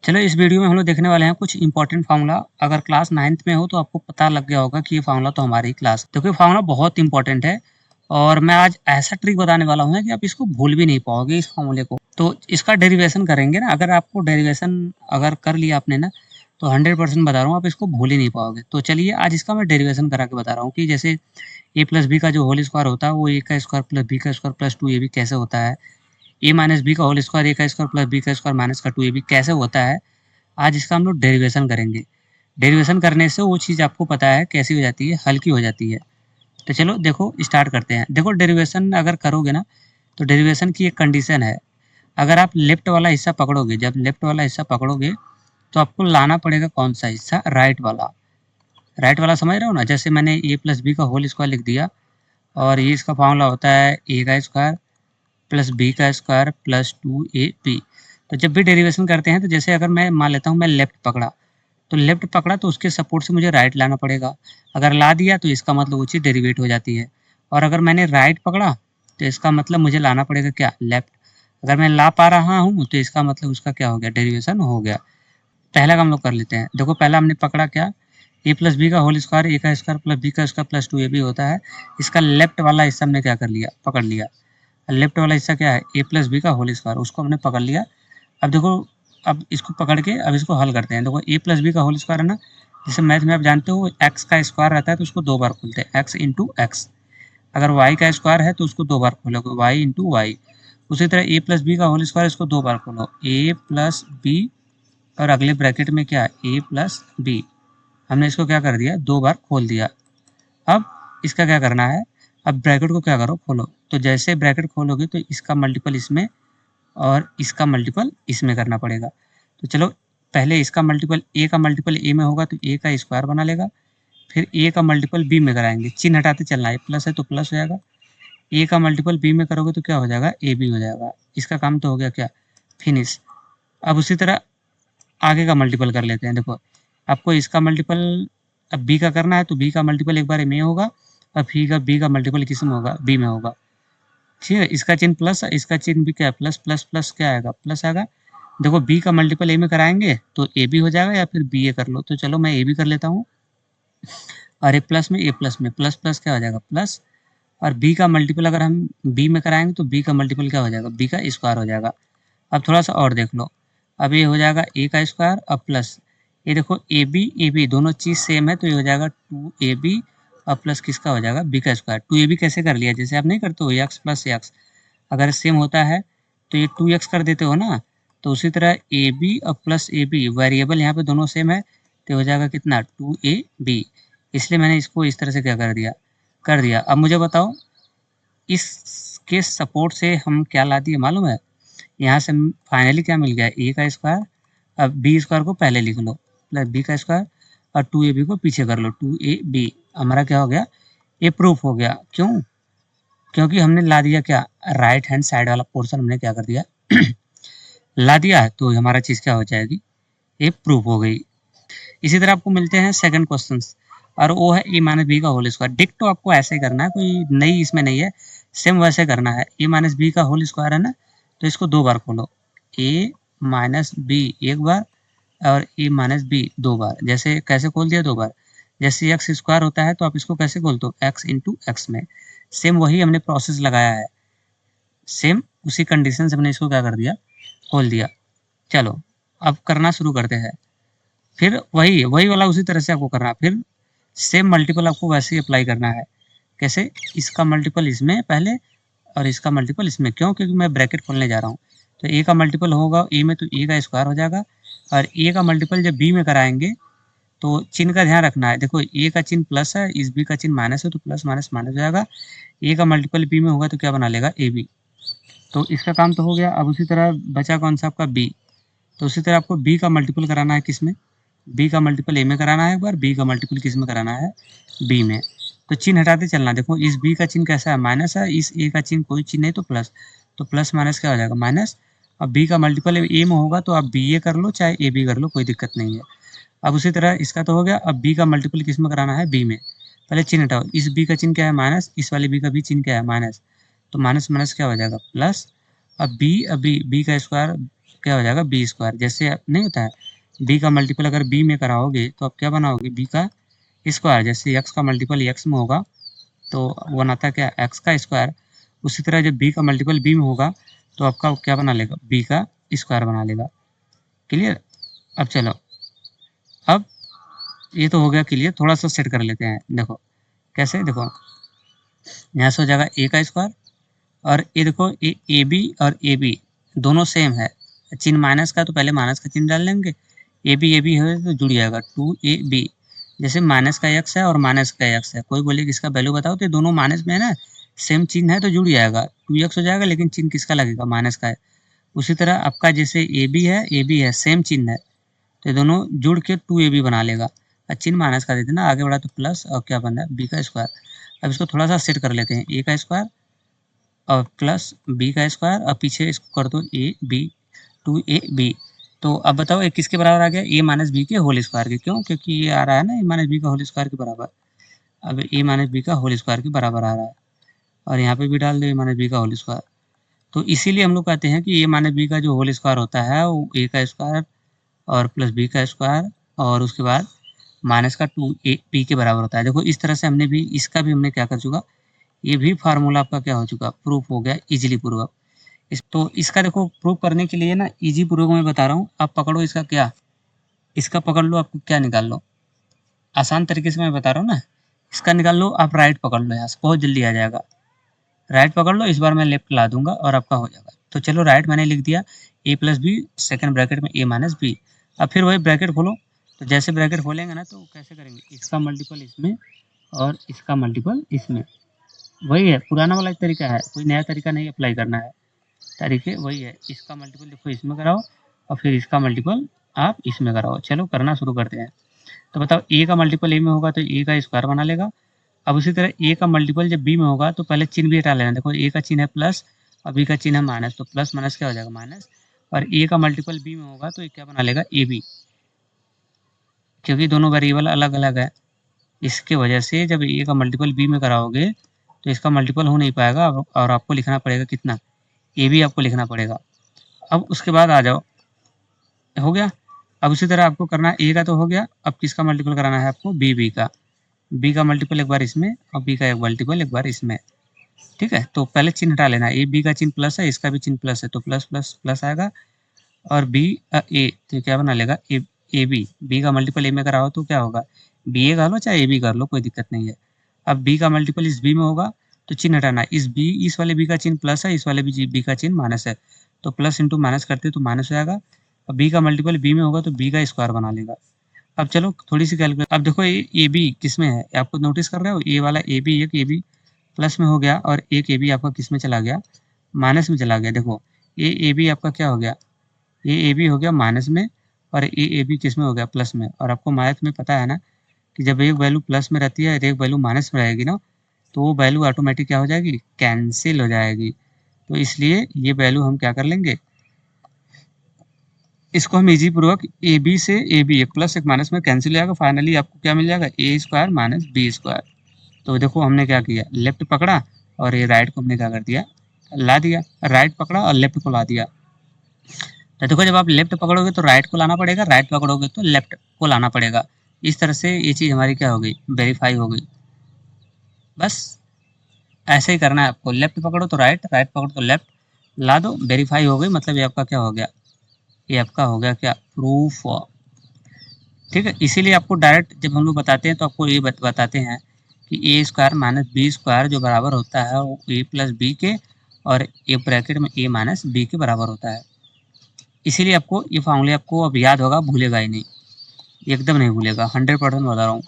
चलो इस वीडियो में हम लोग देखने वाले हैं कुछ इंपॉर्टेंट फार्मूला। अगर क्लास 9th में हो तो आपको पता लग गया होगा कि ये फार्मूला तो हमारी क्लास, देखो ये फार्मूला बहुत इंपॉर्टेंट है और मैं आज ऐसा ट्रिक बताने वाला हूँ कि आप इसको भूल भी नहीं पाओगे इस फार्मूले को। तो इसका डेरिवेशन करेंगे ना, अगर आपको डेरिवेशन अगर कर लिया आपने ना तो 100% बता रहा हूँ आप इसको भूल ही नहीं पाओगे। तो चलिए आज इसका मैं डेरिवेशन करा के बता रहा हूँ कि जैसे ए प्लस बी का जो होल स्क्वायर होता है वो ए का स्क्वायर प्लस बी का स्क्वायर प्लस 2ab कैसे होता है, ए माइनस बी का होल स्क्वायर ए का स्क्वायर प्लस बी का स्क्वायर माइनस का 2ab कैसे होता है। आज इसका हम लोग डेरिवेशन करेंगे। डेरिवेशन करने से वो चीज़ आपको पता है कैसी हो जाती है, हल्की हो जाती है। तो चलो देखो स्टार्ट करते हैं। देखो डेरिवेशन अगर करोगे ना तो डेरिवेशन की एक कंडीशन है, अगर आप लेफ्ट वाला हिस्सा पकड़ोगे, जब लेफ्ट वाला हिस्सा पकड़ोगे तो आपको लाना पड़ेगा कौन सा हिस्सा, राइट वाला। राइट वाला समझ रहे हो ना, जैसे मैंने ए प्लस बी का होल स्क्वायर लिख दिया और ये इसका फॉर्मूला होता है ए का स्क्वायर प्लस बी का स्क्वायर प्लस 2ab। तो जब भी डेरिवेशन करते हैं तो जैसे अगर मैं मान लेता हूँ मैं लेफ्ट पकड़ा तो लेफ्ट पकड़ा तो उसके सपोर्ट से मुझे राइट लाना पड़ेगा। अगर ला दिया तो इसका मतलब वो चीज़ डेरिवेट हो जाती है। और अगर मैंने राइट पकड़ा तो इसका मतलब मुझे लाना पड़ेगा क्या, लेफ्ट। अगर मैं ला पा रहा हूँ तो इसका मतलब उसका क्या हो गया, डेरिवेशन हो गया। पहला काम लोग कर लेते हैं। देखो पहला हमने पकड़ा क्या, ए प्लस बी का होल स्क्वायर ए का स्क्वायर प्लस बी का स्क्वायर प्लस 2ab होता है। इसका लेफ्ट वाला हिस्सा हमने क्या कर लिया, पकड़ लिया। लेफ्ट वाला हिस्सा क्या है, ए प्लस बी का होल स्क्वायर, उसको हमने पकड़ लिया। अब देखो, अब इसको पकड़ के अब इसको हल करते हैं। देखो ए प्लस बी का होल स्क्वायर है ना, जैसे मैथ में आप जानते हो एक्स का स्क्वायर रहता है तो उसको दो बार खोलते हैं, एक्स इंटू एक्स। अगर वाई का स्क्वायर है तो उसको दो बार खोलोगे, वाई इंटू वाई। उसी तरह ए प्लस बी का होल स्क्वायर, इसको दो बार खोलो, ए प्लस बी और अगले ब्रैकेट में क्या, ए प्लस बी। हमने इसको क्या कर दिया, दो बार खोल दिया। अब इसका क्या करना है, अब ब्रैकेट को क्या करो, खोलो। तो जैसे ब्रैकेट खोलोगे तो इसका मल्टीपल इसमें और इसका मल्टीपल इसमें करना पड़ेगा। तो चलो पहले इसका मल्टीपल, ए का मल्टीपल ए में होगा तो ए का स्क्वायर बना लेगा। फिर ए का मल्टीपल बी में कराएंगे, चिन्ह हटाते चलना है, प्लस है तो प्लस हो जाएगा। ए का मल्टीपल बी में करोगे तो क्या हो जाएगा, ए बी हो जाएगा। इसका काम तो हो गया क्या, फिनिश। अब उसी तरह आगे का मल्टीपल कर लेते हैं। देखो आपको इसका मल्टीपल अब बी का करना है तो बी का मल्टीपल एक बार ए में होगा और फिर बी का मल्टीपल किस में होगा, बी में होगा। ठीक है, इसका चिन्ह प्लस, इसका चिन्ह भी क्या है, प्लस प्लस प्लस क्या आएगा, प्लस आएगा। देखो बी का मल्टीपल ए में कराएंगे तो ए बी हो जाएगा या फिर बी ए कर लो। तो चलो मैं ए बी कर लेता हूँ और ए प्लस में प्लस प्लस क्या हो जाएगा, प्लस। और बी का मल्टीपल अगर हम बी में कराएंगे तो बी का मल्टीपल क्या हो जाएगा, बी का स्क्वायर हो जाएगा। अब थोड़ा सा और देख लो, अब ये हो जाएगा ए का स्क्वायर और प्लस, ये देखो ए बी दोनों चीज़ सेम है तो ये हो जाएगा 2ab और प्लस किसका हो जाएगा, बी का स्क्वायर। 2ab कैसे कर लिया, जैसे आप नहीं करते हो एक्स प्लस एक्स, अगर सेम होता है तो ये 2x कर देते हो ना। तो उसी तरह ए बी और प्लस ए बी वेरिएबल यहाँ पे दोनों सेम है तो हो जाएगा कितना, 2ab। इसलिए मैंने इसको इस तरह से क्या कर दिया। अब मुझे बताओ इसके सपोर्ट से हम क्या ला दिए मालूम है, यहाँ से फाइनली क्या मिल गया, ए का स्क्वायर। अब बी स्क्वायर को पहले लिख लो प्लस बी का स्क्वायर और 2ab को पीछे कर लो, 2ab। हमारा क्या हो गया, ये प्रूफ हो गया। क्यों, क्योंकि हमने ला दिया क्या, राइट हैंड साइड वाला पोर्शन हमने क्या कर दिया ला दिया है तो हमारा चीज़ क्या हो जाएगी, ये प्रूफ हो गई। इसी तरह आपको मिलते हैं सेकंड क्वेश्चन और वो है ए माइनस बी का होल स्क्वायर। डिक्टो आपको ऐसे करना है, कोई नई इसमें नहीं है, सेम वैसे करना है। ए माइनस बी का होल स्क्वायर है ना, तो इसको दो बार खोलो, ए माइनस बी एक बार और ए माइनस बी दो बार। जैसे कैसे खोल दिया दो बार, जैसे एक्स स्क्वायर होता है तो आप इसको कैसे खोलते हो, एक्स इंटू एक्स में। सेम वही हमने प्रोसेस लगाया है, सेम उसी कंडीशन से हमने इसको क्या कर दिया, खोल दिया। चलो अब करना शुरू करते हैं। फिर वही वही वाला उसी तरह से आपको करना है, फिर सेम मल्टीपल आपको वैसे ही अप्लाई करना है। कैसे, इसका मल्टीपल इसमें पहले और इसका मल्टीपल इसमें। क्यों, क्योंकि मैं ब्रैकेट खोलने जा रहा हूँ। तो ए का मल्टीपल होगा ए में तो ए का स्क्वायर हो जाएगा और ए का मल्टीपल जब बी में कराएंगे तो चिन्ह का ध्यान रखना है। देखो ए का चिन्ह प्लस है, इस बी का चिन्ह माइनस है तो प्लस माइनस माइनस हो जाएगा। ए का मल्टीपल बी में होगा तो क्या बना लेगा, ए बी। तो इसका काम तो हो गया। अब उसी तरह बचा कौन सा आपका बी, तो उसी तरह आपको बी का मल्टीपल कराना है, किस में, बी का मल्टीपल ए में कराना है एक बार, बी का मल्टीपल किस में कराना है, बी में। तो चिन्ह हटाते चलना। देखो इस बी का चिन्ह कैसा है, माइनस है, इस ए का चिन्ह कोई चिन्ह नहीं तो प्लस, तो प्लस माइनस क्या हो जाएगा, माइनस। अब बी का मल्टीपल ए में होगा तो आप बी ए कर लो चाहे ए बी कर लो, कोई दिक्कत नहीं है। अब उसी तरह इसका तो हो गया। अब बी का मल्टीपल किस में कराना है, बी में। पहले चिन्ह हटाओ, इस बी का चिन्ह क्या है, माइनस, इस वाले बी का भी चिन्ह क्या है, माइनस। तो माइनस माइनस क्या हो जाएगा, प्लस। अब बी का स्क्वायर क्या हो जाएगा बी स्क्वायर। जैसे नहीं होता है बी का मल्टीपल अगर बी में कराओगे तो आप क्या बनाओगे बी का स्क्वायर। जैसे एक्स का मल्टीपल एक्स में होगा तो बनाता क्या एक्स का स्क्वायर। उसी तरह जब बी का मल्टीपल बी में होगा तो आपका क्या बना लेगा बी का स्क्वायर बना लेगा। क्लियर। अब चलो, अब ये तो हो गया क्लियर। थोड़ा सा सेट कर लेते हैं। देखो कैसे, देखो यहाँ से हो जाएगा ए का स्क्वायर और ये देखो ए बी और ए बी दोनों सेम है। चिन्ह माइनस का तो पहले माइनस का चिन्ह डाल लेंगे। ए बी है तो जुड़ जाएगा 2ab। जैसे माइनस का एक्स है और माइनस का एक्स है, कोई बोले कि इसका वैल्यू बताओ तो ये दोनों माइनस में है ना, सेम चिन्ह है तो जुड़ जाएगा 2x हो जाएगा, लेकिन चिन्ह किसका लगेगा माइनस का है। उसी तरह आपका जैसे ए बी है सेम चिन्ह है तो ये दोनों जुड़ के 2ab बना लेगा। और चिन्ह माइनस का दे देना, आगे बढ़ा तो प्लस और क्या बन रहा है बी का स्क्वायर। अब इसको थोड़ा सा सेट कर लेते हैं, ए का स्क्वायर और प्लस बी का स्क्वायर और पीछे इसको कर दो ए बी 2ab। तो अब बताओ ये किसके बराबर आ गया ए माइनस बी के होल स्क्वायर के। क्यों? क्योंकि ये आ रहा है ना ए माइनस बी का होल स्क्वायर के बराबर। अब ए माइनस बी का होल स्क्वायर के बराबर आ रहा है और यहाँ पे भी डाल दो ए माइनस बी का होल स्क्वायर। तो इसीलिए हम लोग कहते हैं कि ए माइनस बी का जो होल स्क्वायर होता है वो ए का स्क्वायर और प्लस बी का स्क्वायर और उसके बाद माइनस का 2ab के बराबर होता है। देखो इस तरह से हमने भी इसका भी हमने क्या कर चुका, ये भी फार्मूला आपका क्या हो चुका, प्रूफ हो गया इजीली पूर्वक। तो इसका देखो प्रूफ करने के लिए ना इजी पूर्वक मैं बता रहा हूँ। आप पकड़ो इसका क्या, इसका पकड़ लो, आपको क्या निकाल लो, आसान तरीके से मैं बता रहा हूँ ना। इसका निकाल लो, आप राइट पकड़ लो, यहाँ से बहुत जल्दी आ जाएगा। राइट पकड़ लो, इस बार मैं लेफ्ट ला दूंगा और आपका हो जाएगा। तो चलो राइट मैंने लिख दिया ए प्लस बी सेकेंड ब्रैकेट में ए माइनस बी। अब फिर वही ब्रैकेट खोलो। तो जैसे ब्रैकेट खोलेंगे ना तो कैसे करेंगे, इसका मल्टीपल इसमें और इसका मल्टीपल इसमें। वही है पुराना वाला तरीका है, कोई नया तरीका नहीं अप्लाई करना है, तरीके वही है। इसका मल्टीपल देखो इसमें कराओ और फिर इसका मल्टीपल आप इसमें कराओ। चलो करना शुरू करते हैं। तो बताओ ए का मल्टीपल ए में होगा तो ए का स्क्वायर बना लेगा। अब उसी तरह ए का मल्टीपल जब बी में होगा तो पहले चिन्ह भी हटा लेना। देखो ए का चिन्ह है प्लस और बी का चिन्ह है माइनस, तो प्लस माइनस क्या हो जाएगा माइनस। और ए का मल्टीपल बी में होगा तो ये क्या बना लेगा ए बी, क्योंकि दोनों वेरिएबल अलग अलग है। इसके वजह से जब ए का मल्टीपल बी में कराओगे तो इसका मल्टीपल हो नहीं पाएगा और आपको लिखना पड़ेगा कितना ए बी आपको लिखना पड़ेगा। अब उसके बाद आ जाओ, हो गया। अब उसी तरह आपको करना है, ए का तो हो गया, अब किसका मल्टीपल कराना है आपको बी का। बी का मल्टीपल एक बार इसमें और बी का एक मल्टीपल एक बार इसमें। ठीक है, तो पहले चिन्ह हटा लेना, ए बी का चिन्ह प्लस है, इसका भी चिन्ह प्लस है, तो प्लस प्लस प्लस आएगा और बी ए तो क्या बना लेगा ए बी का मल्टीपल ए में कराओ तो क्या होगा बी ए कर लो चाहे ए बी कर लो, कोई दिक्कत नहीं है। अब बी का मल्टीपल इस बी में होगा तो चिन्ह हटाना, इस वाले बी का चिन्ह प्लस है, इस वाले बी का चिन्ह माइनस है, तो प्लस इंटू माइनस करते तो माइनस हो जाएगा। अब बी का मल्टीपल बी में होगा तो बी का स्क्वायर बना लेगा। अब चलो थोड़ी सी कैलकुलेट, अब देखो ए बी किस में है, आपको नोटिस कर रहे हो ए वाला ए बी, एक ए बी प्लस में हो गया और एक ए बी आपका किस में चला गया माइनस में चला गया। देखो ए बी आपका क्या हो गया, ए बी हो गया माइनस में और ए बी किस में हो गया प्लस में। और आपको मैथ में पता है ना कि जब एक वैल्यू प्लस में रहती है और एक वैल्यू माइनस में रहेगी ना तो वो वैल्यू ऑटोमेटिक क्या हो जाएगी कैंसिल हो जाएगी। तो इसलिए ये वैल्यू हम क्या कर लेंगे, इसको हम इजी पूर्वक ए बी से ए बी एक प्लस एक माइनस में कैंसिल हो जाएगा। फाइनली आपको क्या मिल जाएगा ए स्क्वायर माइनस बी स्क्वायर। तो देखो हमने क्या किया, लेफ्ट पकड़ा और ये राइट को हमने क्या कर दिया ला दिया, राइट पकड़ा और लेफ्ट को ला दिया। तो देखो जब आप लेफ्ट पकड़ोगे तो राइट को लाना पड़ेगा, राइट पकड़ोगे तो लेफ्ट को लाना पड़ेगा। इस तरह से ये चीज़ हमारी क्या हो गई वेरीफाई हो गई। बस ऐसे ही करना है आपको, लेफ्ट पकड़ो तो राइट, राइट पकड़ो तो लेफ्ट, ला दो वेरीफाई हो गई। मतलब ये आपका क्या हो गया, ये आपका हो गया क्या प्रूफ। ठीक है, इसीलिए आपको डायरेक्ट जब हम लोग बताते हैं तो आपको ये बताते हैं कि ए स्क्वायर माइनस बी स्क्वायर जो बराबर होता है वो ए प्लस बी के और ए ब्रैकेट में ए माइनस बी के बराबर होता है। इसीलिए आपको ये फार्मूले आपको अब याद होगा, भूलेगा ही नहीं, एकदम नहीं भूलेगा, 100% बता रहा हूँ।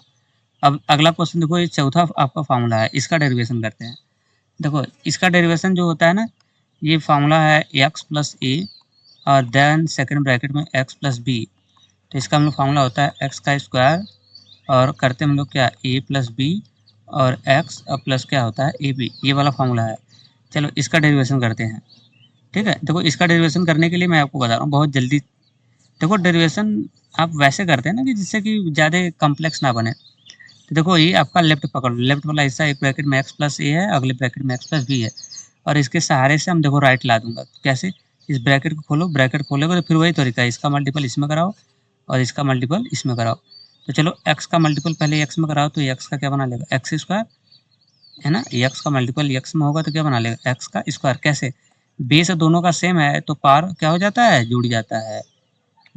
अब अगला क्वेश्चन देखो, ये चौथा आपका फार्मूला है, इसका डेरिवेशन करते हैं। देखो इसका डेरिवेशन जो होता है ना, ये फार्मूला है एक्स प्लस ए और देन सेकेंड ब्रैकेट में एक्स प्लस बी। तो इसका हम लोग फार्मूला होता है एक्स का स्क्वायर और करते हम लोग क्या ए प्लस बी और एक्स प्लस क्या होता है ए बी, ये वाला फार्मूला है। चलो इसका डेरिवेशन करते हैं। ठीक है, देखो इसका डेरिवेशन करने के लिए मैं आपको बता रहा हूँ बहुत जल्दी। देखो डेरिवेशन आप वैसे करते हैं ना कि जिससे कि ज़्यादा कॉम्प्लेक्स ना बने। तो देखो ये आपका लेफ्ट पकड़ लो, लेफ्ट वाला हिस्सा एक ब्रैकेट में एक्स प्लस ए है, अगले ब्रैकेट में एक्स प्लस बी है और इसके सहारे से हम देखो राइट ला दूंगा। कैसे, इस ब्रैकेट को खोलो, ब्रैकेट खोलोगे तो फिर वही तरीका है, इसका मल्टीपल इसमें कराओ और इसका मल्टीपल इसमें कराओ। तो चलो x का मल्टीपल पहले x में कराओ तो x का क्या बना लेगा, एक्स स्क्वायर, है ना। x का मल्टीपल x में होगा तो क्या बना लेगा, x का स्क्वायर। कैसे, बेस दोनों का सेम है तो पार क्या हो जाता है, जुड़ जाता है।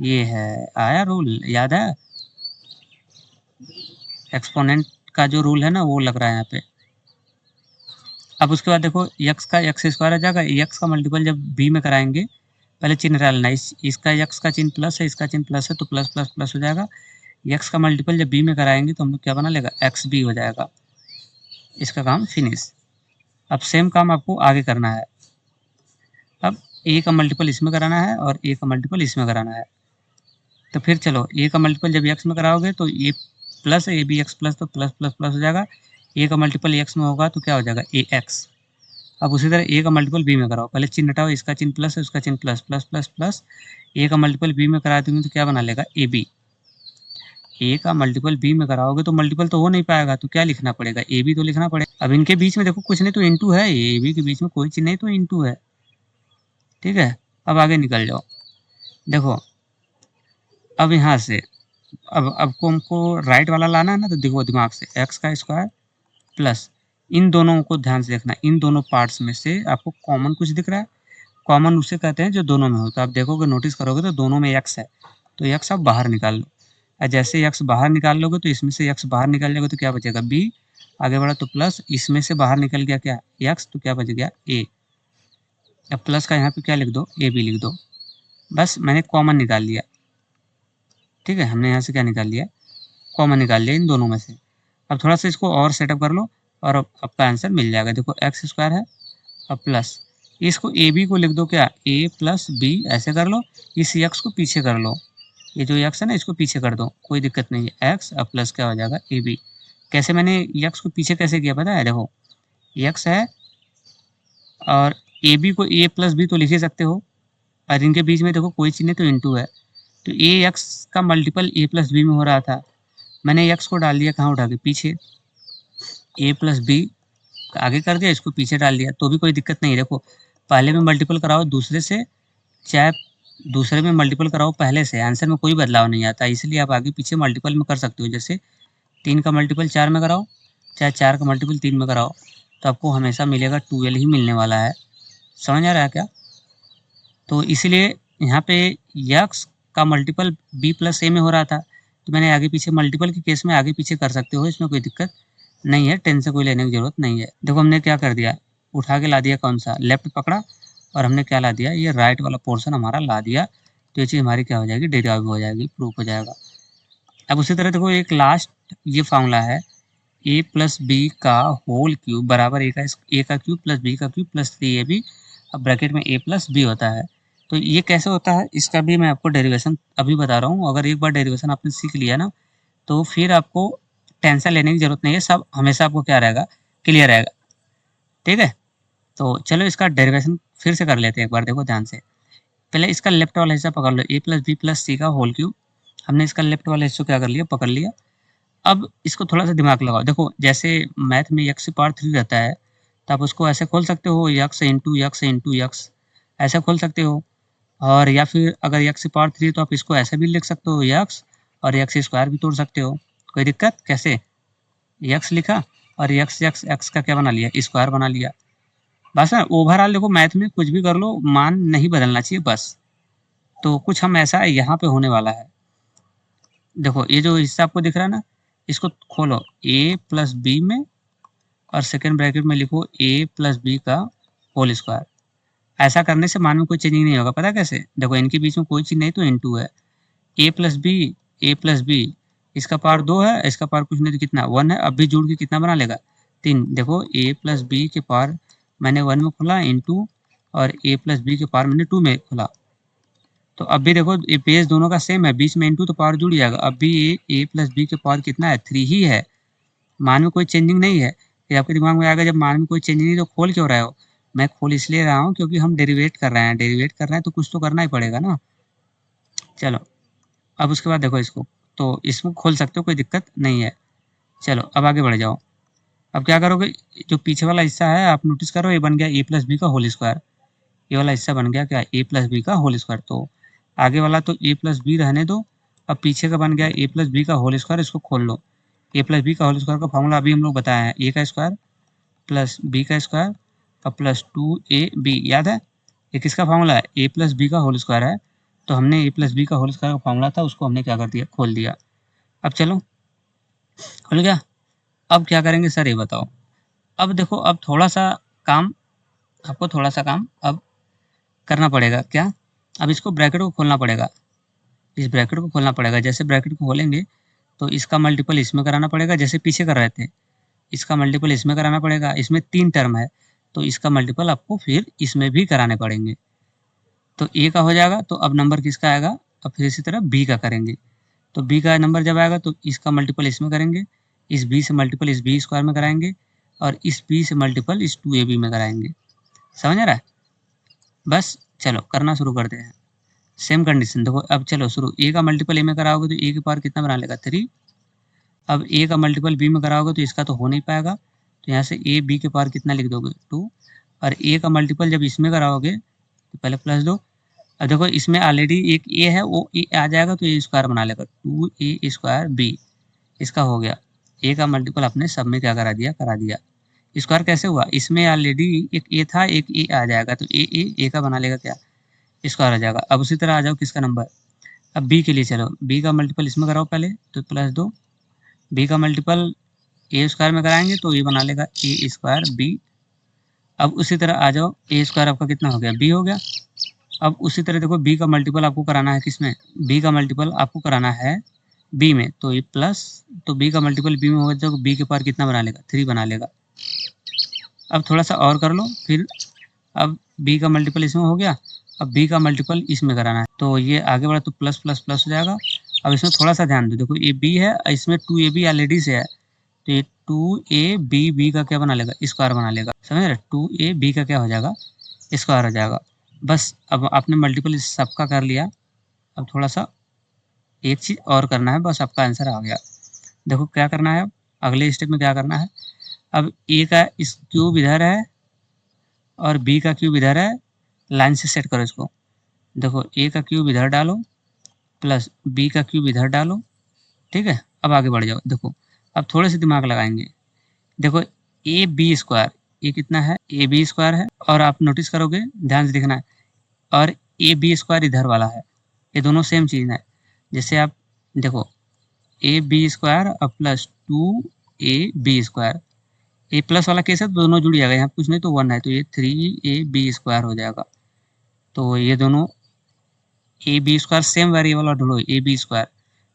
ये है, आया रूल, याद है। एक्सपोनेंट का जो रूल है ना वो लग रहा है यहाँ पे। अब उसके बाद देखो x का एक्स स्क्वायर आ जाएगा, x का मल्टीपल जब b में कराएंगे, पहले चिन्ह डालना, इसका x का चिन्ह प्लस है, इसका चिन्ह प्लस है तो प्लस प्लस प्लस हो जाएगा। x का मल्टीपल जब b में कराएंगे तो हम लोग क्या बना लेगा, एक्स बी हो जाएगा। इसका काम फिनिश। अब सेम काम आपको आगे करना है। अब a का मल्टीपल इसमें कराना है और a का मल्टीपल इसमें कराना है। तो फिर चलो a का मल्टीपल जब x में कराओगे तो a plus A B X plus, तो प्लस प्लस प्लस हो जाएगा। a का मल्टीपल x में होगा तो क्या हो जाएगा, ए एक्स। अब उसी तरह a का मल्टीपल b में कराओ, पहले चिन्ह हटाओ, इसका चिन्ह प्लस है, उसका चिन्ह plus plus plus plus, a का मल्टीपल b में करा दूंगी तो क्या बना लेगा, ए बी। ए का मल्टीपल बी में कराओगे तो मल्टीपल तो हो नहीं पाएगा, तो क्या लिखना पड़ेगा, ए बी तो लिखना पड़ेगा। अब इनके बीच में देखो कुछ नहीं तो इंटू है, ए बी के बीच में कोई चीज नहीं तो इंटू है, ठीक है। अब आगे निकल जाओ, देखो अब यहाँ से अब को हमको राइट वाला लाना है ना, तो देखो दिमाग से, एक्स का स्क्वायर प्लस, इन दोनों को ध्यान से देखना, इन दोनों पार्ट्स में से आपको कॉमन कुछ दिख रहा है, कॉमन उसे कहते हैं जो दोनों में हो। तो आप देखोगे, नोटिस करोगे तो दोनों में एक्स है, तो एक्स आप बाहर निकाल लो। और जैसे एक्स बाहर निकाल लोगे तो इसमें से एक्स बाहर निकाल जाएगा तो क्या बचेगा, बी। आगे बढ़ा तो प्लस, इसमें से बाहर निकल गया क्या, एक्स, तो क्या बच गया, ए। अब प्लस का यहाँ पे क्या लिख दो, ए बी लिख दो। बस मैंने कॉमन निकाल लिया, ठीक है। हमने यहाँ से क्या निकाल लिया, कॉमन निकाल लिया इन दोनों में से। अब थोड़ा सा इसको और सेटअप कर लो और अब आपका आंसर मिल जाएगा। देखो एक्स स्क्वायर है, अब प्लस, इसको ए बी को लिख दो क्या, ए प्लस बी, ऐसे कर लो। इस एक्स को पीछे कर लो, ये जो एक्स है ना इसको पीछे कर दो, कोई दिक्कत नहीं है, एक्स अब प्लस क्या हो जाएगा, ए बी। कैसे मैंने एक्स को पीछे कैसे किया पता है, देखो एक्स है और ए बी को ए प्लस बी तो लिख ही सकते हो, और इनके बीच में देखो कोई चिन्ह तो इंटू है, तो ए एक्स का मल्टीपल ए प्लस बी में हो रहा था, मैंने एक्स को डाल दिया कहाँ उठा के, पीछे, ए प्लस बी आगे कर दिया, इसको पीछे डाल दिया, तो भी कोई दिक्कत नहीं है। देखो पहले में मल्टीपल कराओ दूसरे से, चाहे दूसरे में मल्टीपल कराओ पहले से, आंसर में कोई बदलाव नहीं आता, इसलिए आप आगे पीछे मल्टीपल में कर सकते हो। जैसे 3 का मल्टीपल 4 में कराओ, चाहे 4 का मल्टीपल 3 में कराओ, तो आपको हमेशा मिलेगा 12 ही मिलने वाला है। समझ आ रहा है क्या। तो इसीलिए यहाँ पे यक्स का मल्टीपल बी प्लस ए में हो रहा था, तो मैंने आगे पीछे मल्टीपल के केस में आगे पीछे कर सकते हो, इसमें कोई दिक्कत नहीं है, टेंशन कोई लेने की जरूरत नहीं है। देखो हमने क्या कर दिया, उठा के ला दिया कौन सा, लेफ्ट पकड़ा और हमने क्या ला दिया, ये राइट वाला पोर्शन हमारा ला दिया, तो ये चीज़ हमारी क्या हो जाएगी, डेरिवेटिव हो जाएगी, प्रूफ हो जाएगा। अब उसी तरह देखो एक लास्ट ये फॉर्मूला है, ए प्लस बी का होल क्यूब बराबर ए का क्यूब प्लस बी का क्यूब प्लस 3ab, अब ब्रैकेट में ए प्लस बी होता है। तो ये कैसे होता है, इसका भी मैं आपको डेरिवेशन अभी बता रहा हूँ। अगर एक बार डेरिवेशन आपने सीख लिया ना, तो फिर आपको टेंशन लेने की जरूरत नहीं है, सब हमेशा आपको क्या रहेगा, क्लियर रहेगा, ठीक है। तो चलो इसका डेरिवेशन फिर से कर लेते हैं एक बार, देखो ध्यान से। पहले इसका लेफ्ट वाला हिस्सा पकड़ लो, ए प्लस बी प्लस सी का होल क्यूब, हमने इसका लेफ्ट वाला हिस्सा क्या कर लिया, पकड़ लिया। अब इसको थोड़ा सा दिमाग लगाओ, देखो जैसे मैथ में यक्स पावर 3 रहता है, तो आप उसको ऐसे खोल सकते हो, x into x into x, ऐसे खोल सकते हो। और या फिर अगर यक्स पावर 3 तो आप इसको ऐसे भी लिख सकते हो, यक्स और यक्स स्क्वायर भी तोड़ सकते हो, कोई दिक्कत। कैसे, यक्स लिखा और यक्स यक्स एक्स का क्या बना लिया, स्क्वायर बना लिया। बस ना, ओवरऑल देखो मैथ में कुछ भी कर लो, मान नहीं बदलना चाहिए बस। तो कुछ हम ऐसा यहाँ पे होने वाला है, देखो ये जो हिस्सा आपको दिख रहा है ना, इसको खोलो, ए प्लस बी में और सेकेंड ब्रैकेट में लिखो ए प्लस बी का होल स्क्वायर। ऐसा करने से मान में कोई चेंजिंग नहीं होगा, पता कैसे, देखो इनके बीच में कोई चीज नहीं तो इनटू है, ए प्लस बी, इसका पावर 2 है, इसका पावर कुछ नहीं तो कितना 1 है, अब भी जोड़ के कितना बना लेगा, 3। देखो ए प्लस बी के पावर मैंने 1 में खोला इंटू, और ए प्लस बी के पावर मैंने 2 में खोला, तो अब भी देखो ये पेज दोनों का सेम है, बीच में इंटू तो पावर जुड़ जाएगा। अब भी ए प्लस बी के पावर कितना है, 3 ही है, मान में कोई चेंजिंग नहीं है। ये आपके दिमाग में आएगा, जब मान में कोई चेंजिंग नहीं तो खोल क्यों रहे हो, मैं खोल इसलिए रहा हूँ क्योंकि हम डेरिवेट कर रहे हैं, तो कुछ तो करना ही पड़ेगा ना। चलो अब उसके बाद देखो इसको, तो इसमें खोल सकते हो, कोई दिक्कत नहीं है। चलो अब आगे बढ़ जाओ, अब क्या करोगे, जो पीछे वाला हिस्सा है आप नोटिस करो, ये बन गया ए प्लस बी का होल स्क्वायर, ये वाला हिस्सा बन गया क्या, ए प्लस बी का होल स्क्वायर। तो आगे वाला तो ए प्लस बी रहने दो, अब पीछे का बन गया ए प्लस बी का होल स्क्वायर, इसको खोल लो। ए प्लस बी का होल स्क्वायर का फॉर्मूला अभी हम लोग बताए हैं, ए का स्क्वायर प्लस बी का स्क्वायर और प्लस 2ab, याद है। ये किसका फॉर्मूला है, ए प्लस बी का होल स्क्वायर है। तो हमने ए प्लस बी का होल स्क्वायर का फॉर्मूला था, उसको हमने क्या कर दिया, खोल दिया। अब चलो खुल गया। अब क्या करेंगे सर ये बताओ। अब देखो, अब थोड़ा सा काम, आपको थोड़ा सा काम अब करना पड़ेगा। क्या, अब इसको ब्रैकेट को खोलना पड़ेगा, इस ब्रैकेट को खोलना पड़ेगा। जैसे ब्रैकेट को खोलेंगे तो इसका मल्टीपल इसमें कराना पड़ेगा, जैसे पीछे कर रहे थे। इसका मल्टीपल इसमें कराना पड़ेगा, इसमें 3 टर्म है तो इसका मल्टीपल आपको फिर इसमें भी कराने पड़ेंगे। तो ए का हो जाएगा, तो अब नंबर किसका आएगा, अब फिर इसी तरह बी का करेंगे। तो बी का नंबर जब आएगा तो इसका मल्टीपल इसमें करेंगे, इस बी से मल्टीपल इस बी स्क्वायर में कराएंगे और इस बी से मल्टीपल इस 2ab में कराएंगे। समझ आ रहा है। बस चलो करना शुरू करते हैं। सेम कंडीशन देखो, अब चलो शुरू। ए का मल्टीपल ए में कराओगे तो ए के पावर कितना बना लेगा, 3। अब ए का मल्टीपल बी में कराओगे तो इसका तो हो नहीं पाएगा, तो यहाँ से ए बी के पावर कितना लिख दोगे, 2। और ए का मल्टीपल जब इसमें कराओगे तो पहले प्लस दो। अब देखो इसमें ऑलरेडी एक ए है, वो ए आ जाएगा तो ए स्क्वायर बना लेगा, 2a स्क्वायर बी। इसका हो गया। ए का मल्टीपल आपने सब में क्या करा दिया। स्क्वायर कैसे हुआ, इसमें ऑलरेडी एक ए था, एक ए आ जाएगा तो ए का बना लेगा क्या, स्क्वायर आ जाएगा। अब उसी तरह आ जाओ किसका नंबर, अब बी के लिए चलो, बी का मल्टीपल इसमें कराओ पहले तो प्लस 2, बी का मल्टीपल ए स्क्वायर में कराएंगे तो ये बना लेगा ए स्क्वायर बी। अब उसी तरह आ जाओ, ए स्क्वायर आपका कितना हो गया, बी हो गया। अब उसी तरह देखो बी का मल्टीपल आपको कराना है किसमें, बी का मल्टीपल आपको कराना है बी में, तो ये प्लस, तो बी का मल्टीपल बी में होगा तो बी के पावर कितना बना लेगा, 3 बना लेगा। अब थोड़ा सा और कर लो फिर, अब बी का मल्टीपल इसमें हो गया, अब बी का मल्टीपल इसमें कराना है तो ये आगे बढ़ा तो प्लस प्लस प्लस हो जाएगा। अब इसमें थोड़ा सा ध्यान दो, देखो ये बी है, इसमें 2ab ऑलरेडी से है तो ये 2ab बी का क्या बना लेगा, स्क्वायर बना लेगा। समझ रहे, 2ab का क्या हो जाएगा, स्क्वायर हो जाएगा। बस अब आपने मल्टीपल सबका कर लिया। अब थोड़ा सा एक चीज़ और करना है, बस आपका आंसर आ गया। देखो क्या करना है, अब अगले स्टेप में क्या करना है। अब ए का इस क्यूब इधर है और बी का क्यूब इधर है, लाइन से सेट करो इसको। देखो ए का क्यूब इधर डालो प्लस बी का क्यूब इधर डालो, ठीक है। अब आगे बढ़ जाओ, देखो अब थोड़े से दिमाग लगाएंगे। देखो ए बी स्क्वायर, ये कितना है, ए बी स्क्वायर है, और आप नोटिस करोगे, ध्यान से देखना है, और ए बी स्क्वायर इधर वाला है, ये दोनों सेम चीज़ है। जैसे आप देखो ए बी स्क्वायर और प्लस 2ab स्क्वायर, ए प्लस वाला केस है तो दोनों जुड़ जाएगा, यहाँ कुछ नहीं तो 1 है तो ये 3ab स्क्वायर हो जाएगा। तो ये दोनों A B square same variable और ढूंढो ए बी स्क्वायर,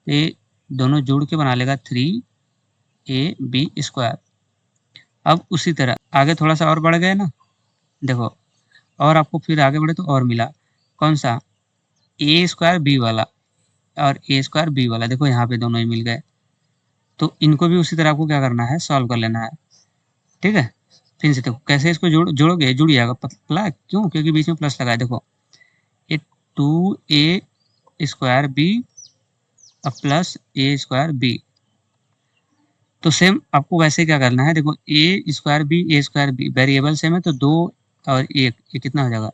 ये दोनों जुड़ के बना लेगा 3ab स्क्वायर। अब उसी तरह आगे थोड़ा सा और बढ़ गए ना, देखो और आपको फिर आगे बढ़े तो और मिला, कौन सा, ए स्क्वायर बी वाला और ए स्क्वायर बी वाला, देखो यहाँ पे दोनों ही मिल गए। तो इनको भी उसी तरह आपको क्या करना है, सॉल्व कर लेना है, ठीक है। फिर से देखो कैसे इसको जोड़ोगे, जुड़ जाएगा पतला, क्यों, क्योंकि बीच में प्लस लगाए। देखो ये 2a स्क्वायर बी और प्लस ए स्क्वायर बी, तो सेम आपको वैसे क्या करना है। देखो ए स्क्वायर बी वेरिएबल सेम है तो 2 और 1, ये कितना हो जाएगा,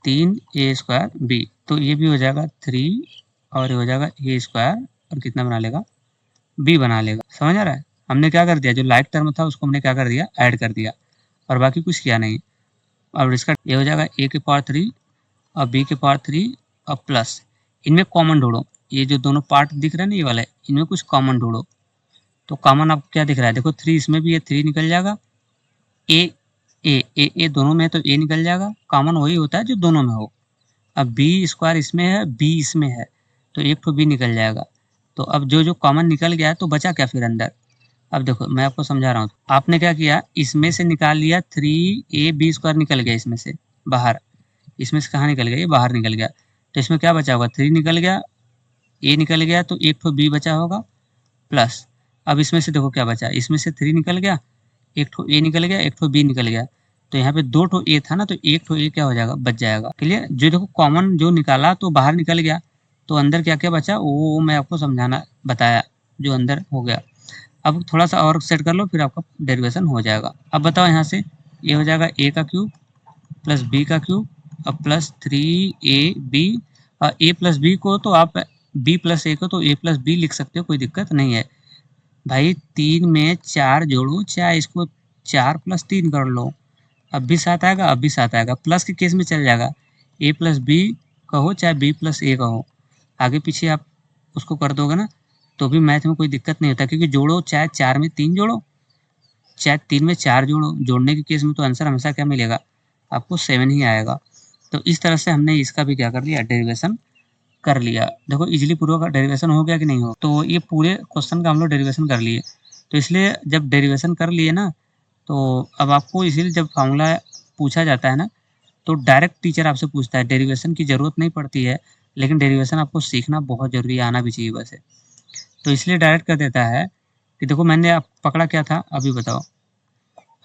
3a स्क्वायर बी। तो ये भी हो जाएगा 3 और ये हो जाएगा ए स्क्वायर और कितना बना लेगा, बी बना लेगा। समझ आ रहा है, हमने क्या कर दिया, जो लाइक टर्म था उसको हमने क्या कर दिया, ऐड कर दिया और बाकी कुछ किया नहीं। और इसका ये हो जाएगा ए के पावर 3 और बी के पावर 3 और प्लस, इनमें कॉमन ढूंढो, ये जो दोनों पार्ट दिख रहे हैं ना ये वाले, इनमें कुछ कॉमन ढूंढो। तो कॉमन आपको क्या दिख रहा है, देखो 3 इसमें भी है, 3 निकल जाएगा, ए दोनों में है तो ए निकल जाएगा, कॉमन वही होता है जो दोनों में हो। अब बी स्क्वायर इसमें है, बी इसमें है तो एक तो बी निकल जाएगा। तो अब जो जो कॉमन निकल गया तो बचा क्या फिर अंदर। अब देखो मैं आपको समझा रहा हूँ, आपने क्या किया, इसमें से निकाल लिया 3ab स्क्वायर निकल गया इसमें से बाहर, इसमें से कहाँ निकल गया, ये बाहर निकल गया। तो इसमें क्या बचा होगा, 3 निकल गया, ए निकल गया तो एक तो बी बचा होगा प्लस। अब इसमें से देखो क्या बचा, इसमें से 3 निकल गया, एक ठो ए निकल गया, एक ठो बी निकल गया, तो यहाँ पे 2 ठो ए था ना तो एक ठो ए क्या हो जाएगा, बच जाएगा। क्लियर, जो देखो कॉमन जो निकाला तो बाहर निकल गया, तो अंदर क्या क्या बचा वो मैं आपको समझाना बताया, जो अंदर हो गया। अब थोड़ा सा और सेट कर लो फिर आपका डेरिवेशन हो जाएगा। अब बताओ यहाँ से ये हो जाएगा ए का क्यूब प्लस बी का cube plus 3ab, a plus B को तो आप b प्लस a को तो a प्लस बी लिख सकते हो, कोई दिक्कत नहीं है भाई। 3 में 4 जोड़ो, चाहे इसको 4 प्लस 3 कर लो, अब भी 7 आएगा, अब भी 7 आएगा, प्लस के केस में चल जाएगा, a प्लस बी कहो चाहे b प्लस a कहो, आगे पीछे आप उसको कर दोगे ना तो भी मैथ में कोई दिक्कत नहीं होता, क्योंकि जोड़ो चाहे 4 में 3 जोड़ो, चाहे 3 में 4 जोड़ो, जोड़ने के केस में तो आंसर हमेशा क्या मिलेगा, आपको 7 ही आएगा। तो इस तरह से हमने इसका भी क्या कर लिया, डेरिवेशन कर लिया। देखो इजीली पूरा का डेरिवेशन हो गया कि नहीं हो, तो ये पूरे क्वेश्चन का हम लोग डेरिवेशन कर लिए। तो इसलिए जब डेरिवेशन कर लिए ना, तो अब आपको इसीलिए जब फार्मूला पूछा जाता है ना, तो डायरेक्ट टीचर आपसे पूछता है, डेरिवेशन की ज़रूरत नहीं पड़ती है, लेकिन डेरिवेशन आपको सीखना बहुत ज़रूरी है, आना भी चाहिए वैसे। तो इसलिए डायरेक्ट कर देता है कि देखो मैंने आप पकड़ा क्या था, अभी बताओ,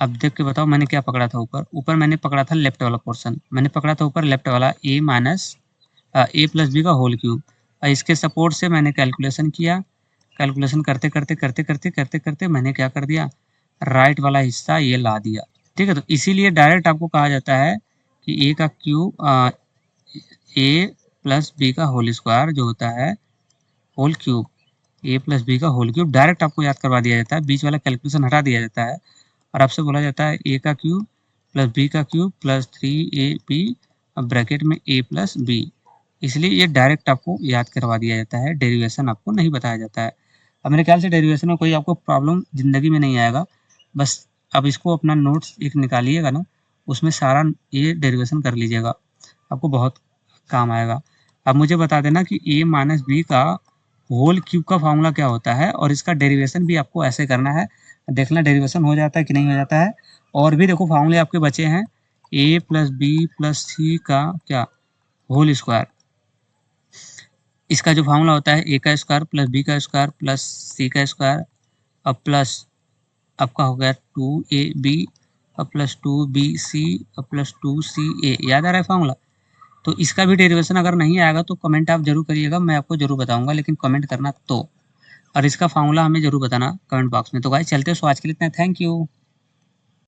अब देख के बताओ मैंने क्या पकड़ा था। ऊपर मैंने पकड़ा था लेफ्ट वाला पोर्शन, मैंने पकड़ा था ऊपर लेफ्ट वाला a minus A plus B का होल क्यूब, और इसके सपोर्ट से मैंने कैलकुलेशन किया, कैलकुलेशन करते करते करते करते करते करते मैंने क्या कर दिया, राइट वाला हिस्सा ये ला दिया। ठीक है, तो इसीलिए डायरेक्ट आपको कहा जाता है कि ए का क्यूब, ए प्लस बी का होल स्क्वायर जो होता है होल क्यूब, ए प्लस बी का होल क्यूब डायरेक्ट आपको याद करवा दिया जाता है, बीच वाला कैलकुलेशन हटा दिया जाता है, और आपसे बोला जाता है ए का क्यूब प्लस बी का क्यूब प्लस 3ab ब्रैकेट में a प्लस बी। इसलिए ये डायरेक्ट आपको याद करवा दिया जाता है, डेरिवेशन आपको नहीं बताया जाता है। अब मेरे ख्याल से डेरिवेशन में कोई आपको प्रॉब्लम ज़िंदगी में नहीं आएगा, बस अब इसको अपना नोट्स एक निकालिएगा ना, उसमें सारा ये डेरिवेशन कर लीजिएगा, आपको बहुत काम आएगा। अब मुझे बता देना कि a माइनस बी का होल क्यूब का फॉर्मूला क्या होता है, और इसका डेरिवेशन भी आपको ऐसे करना है, देखना डेरिवेशन हो जाता है कि नहीं हो जाता है। और भी देखो फॉर्मूले आपके बचे हैं, a प्लस बी प्लस सी का क्या होल स्क्वायर, इसका जो फॉर्मूला होता है a का स्क्वायर प्लस बी का स्क्वायर प्लस सी का स्क्वायर, अब प्लस आपका हो गया 2ab अब प्लस 2bc अब प्लस 2ca, याद आ रहा है फॉर्मूला। तो इसका भी डेरिवेशन अगर नहीं आएगा तो कमेंट आप जरूर करिएगा, मैं आपको जरूर बताऊंगा, लेकिन कमेंट करना तो, और इसका फॉर्मूला हमें जरूर बताना कमेंट बॉक्स में। तो गाइस चलते हैं, सो आज के लिए इतना, थैंक यू।